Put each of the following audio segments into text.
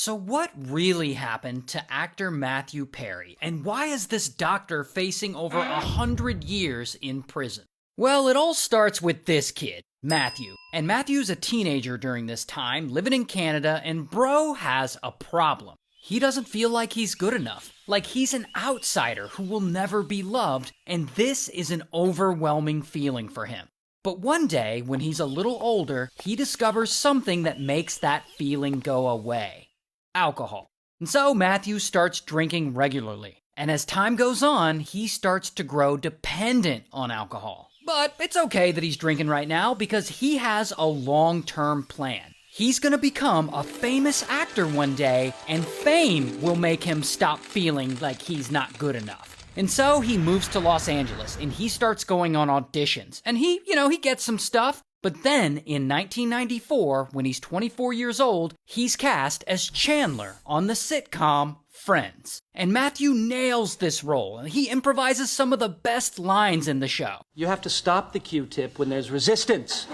So what really happened to actor Matthew Perry, and why is this doctor facing over 100 years in prison? Well, it all starts with this kid, Matthew. And Matthew's a teenager during this time, living in Canada, and bro has a problem. He doesn't feel like he's good enough, like he's an outsider who will never be loved, and this is an overwhelming feeling for him. But one day, when he's a little older, he discovers something that makes that feeling go away. Alcohol. And so Matthew starts drinking regularly. And as time goes on, he starts to grow dependent on alcohol. But it's okay that he's drinking right now because he has a long-term plan. He's gonna become a famous actor one day, and fame will make him stop feeling like he's not good enough. And so he moves to Los Angeles and he starts going on auditions. And he gets some stuff. But then, in 1994, when he's 24 years old, he's cast as Chandler on the sitcom Friends. And Matthew nails this role, and he improvises some of the best lines in the show. You have to stop the Q-tip when there's resistance.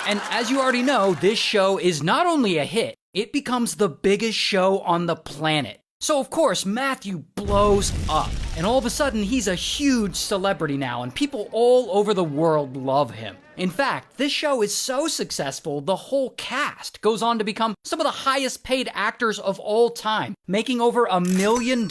And as you already know, this show is not only a hit, it becomes the biggest show on the planet. So of course, Matthew blows up, and all of a sudden he's a huge celebrity now, and people all over the world love him. In fact, this show is so successful, the whole cast goes on to become some of the highest paid actors of all time, making over $1 million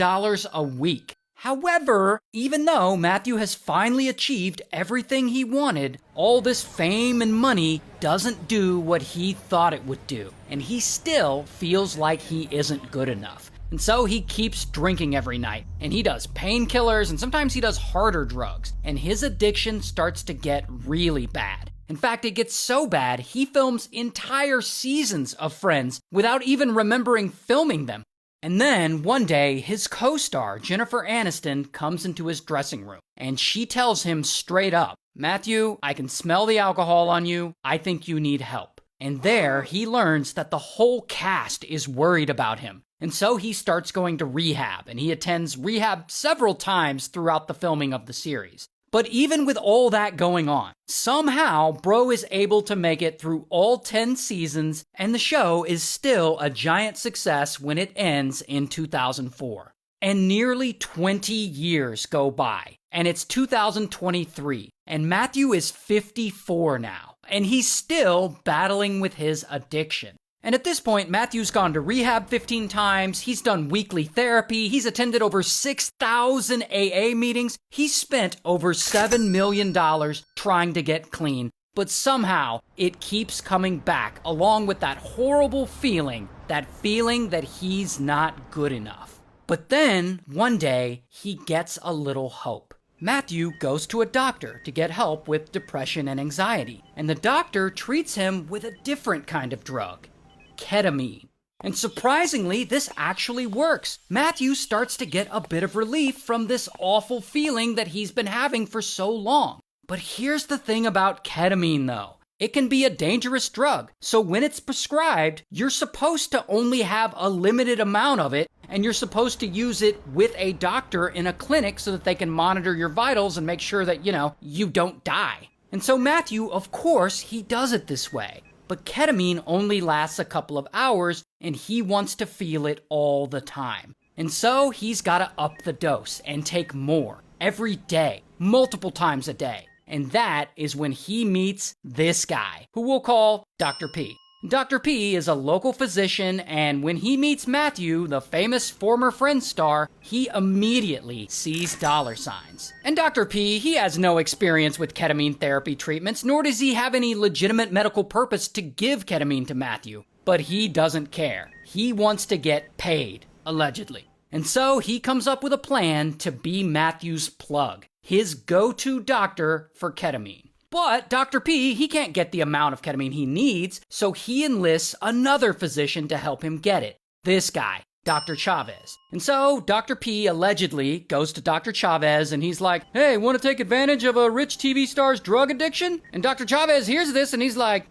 a week. However, even though Matthew has finally achieved everything he wanted, all this fame and money doesn't do what he thought it would do, and he still feels like he isn't good enough. And so he keeps drinking every night, and he does painkillers, and sometimes he does harder drugs, and his addiction starts to get really bad. In fact, it gets so bad, he films entire seasons of Friends without even remembering filming them. And then, one day, his co-star, Jennifer Aniston, comes into his dressing room, and she tells him straight up, "Matthew, I can smell the alcohol on you. I think you need help." And there, he learns that the whole cast is worried about him. And so he starts going to rehab, and he attends rehab several times throughout the filming of the series. But even with all that going on, somehow bro is able to make it through all 10 seasons, and the show is still a giant success when it ends in 2004. And nearly 20 years go by, and it's 2023, and Matthew is 54 now, and he's still battling with his addiction. And at this point, Matthew's gone to rehab 15 times, he's done weekly therapy, he's attended over 6,000 AA meetings, he's spent over $7 million trying to get clean, but somehow it keeps coming back along with that horrible feeling that he's not good enough. But then, one day, he gets a little hope. Matthew goes to a doctor to get help with depression and anxiety, and the doctor treats him with a different kind of drug. Ketamine. And surprisingly, this actually works. Matthew starts to get a bit of relief from this awful feeling that he's been having for so long. But here's the thing about ketamine though. It can be a dangerous drug, so when it's prescribed, you're supposed to only have a limited amount of it, and you're supposed to use it with a doctor in a clinic so that they can monitor your vitals and make sure that, you don't die. And so Matthew, of course, he does it this way. But ketamine only lasts a couple of hours, and he wants to feel it all the time. And so he's got to up the dose and take more every day, multiple times a day. And that is when he meets this guy, who we'll call Dr. P. Dr. P is a local physician, and when he meets Matthew, the famous former Friends star, he immediately sees dollar signs. And Dr. P, he has no experience with ketamine therapy treatments, nor does he have any legitimate medical purpose to give ketamine to Matthew. But he doesn't care. He wants to get paid, allegedly. And so he comes up with a plan to be Matthew's plug, his go-to doctor for ketamine. But Dr. P, he can't get the amount of ketamine he needs, so he enlists another physician to help him get it. This guy, Dr. Chavez. And so Dr. P allegedly goes to Dr. Chavez and he's like, "Hey, want to take advantage of a rich TV star's drug addiction?" And Dr. Chavez hears this and he's like,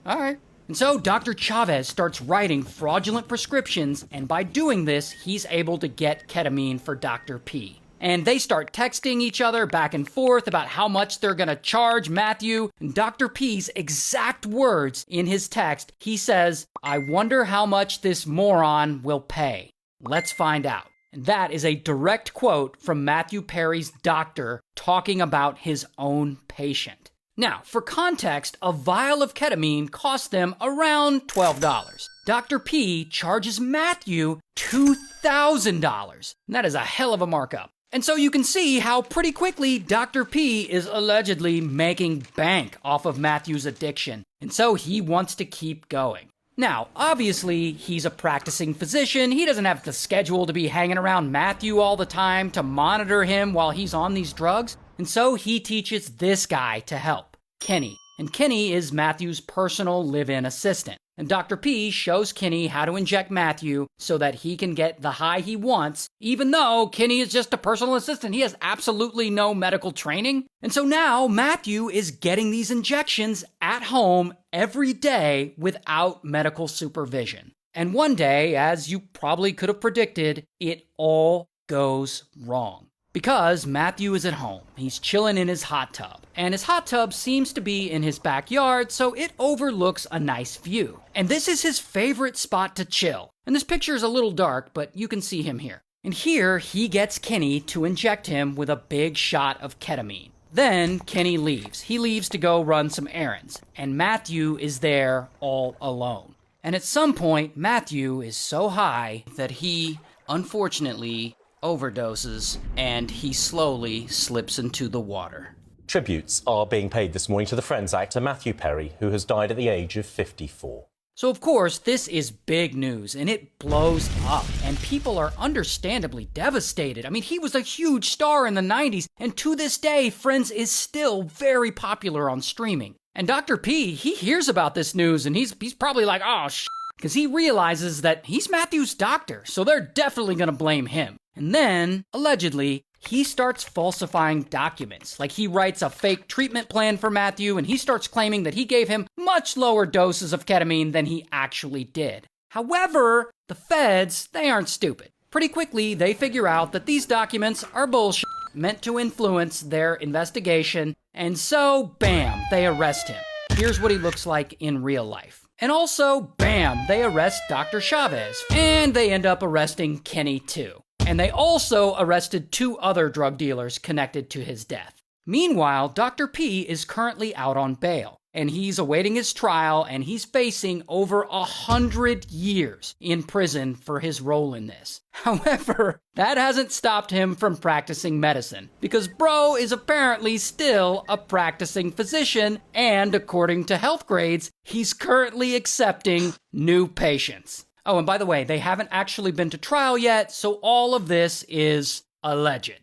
"All right." And so Dr. Chavez starts writing fraudulent prescriptions, and by doing this, he's able to get ketamine for Dr. P. And they start texting each other back and forth about how much they're gonna charge Matthew. And Dr. P's exact words in his text, he says, "I wonder how much this moron will pay. Let's find out." And that is a direct quote from Matthew Perry's doctor talking about his own patient. Now, for context, a vial of ketamine cost them around $12. Dr. P charges Matthew $2,000. That is a hell of a markup. And so you can see how pretty quickly Dr. P is allegedly making bank off of Matthew's addiction. And so he wants to keep going. Now, obviously, he's a practicing physician. He doesn't have the schedule to be hanging around Matthew all the time to monitor him while he's on these drugs. And so he teaches this guy to help, Kenny. And Kenny is Matthew's personal live-in assistant. And Dr. P shows Kenny how to inject Matthew so that he can get the high he wants, even though Kenny is just a personal assistant. He has absolutely no medical training. And so now Matthew is getting these injections at home every day without medical supervision. And one day, as you probably could have predicted, it all goes wrong. Because Matthew is at home, he's chilling in his hot tub, and his hot tub seems to be in his backyard, so it overlooks a nice view. And this is his favorite spot to chill. And this picture is a little dark, but you can see him here. And here, he gets Kenny to inject him with a big shot of ketamine. Then Kenny leaves. He leaves to go run some errands, and Matthew is there all alone. And at some point, Matthew is so high that he, unfortunately, overdoses, and he slowly slips into the water. Tributes are being paid this morning to the Friends actor Matthew Perry, who has died at the age of 54. So of course, this is big news, and it blows up, and people are understandably devastated. I mean, he was a huge star in the 90s, and to this day, Friends is still very popular on streaming. And Dr. P, he hears about this news, and he's probably like, oh, because he realizes that he's Matthew's doctor, so they're definitely gonna blame him. And then, allegedly, he starts falsifying documents. Like he writes a fake treatment plan for Matthew, and he starts claiming that he gave him much lower doses of ketamine than he actually did. However, the feds, they aren't stupid. Pretty quickly, they figure out that these documents are bullshit, meant to influence their investigation, and so, bam, they arrest him. Here's what he looks like in real life. And also, bam, they arrest Dr. Chavez, and they end up arresting Kenny too. And they also arrested 2 other drug dealers connected to his death. Meanwhile, Dr. P is currently out on bail, and he's awaiting his trial, and he's facing over 100 years in prison for his role in this. However, that hasn't stopped him from practicing medicine, because bro is apparently still a practicing physician, and according to health grades, he's currently accepting new patients. Oh, and by the way, they haven't actually been to trial yet, so all of this is alleged.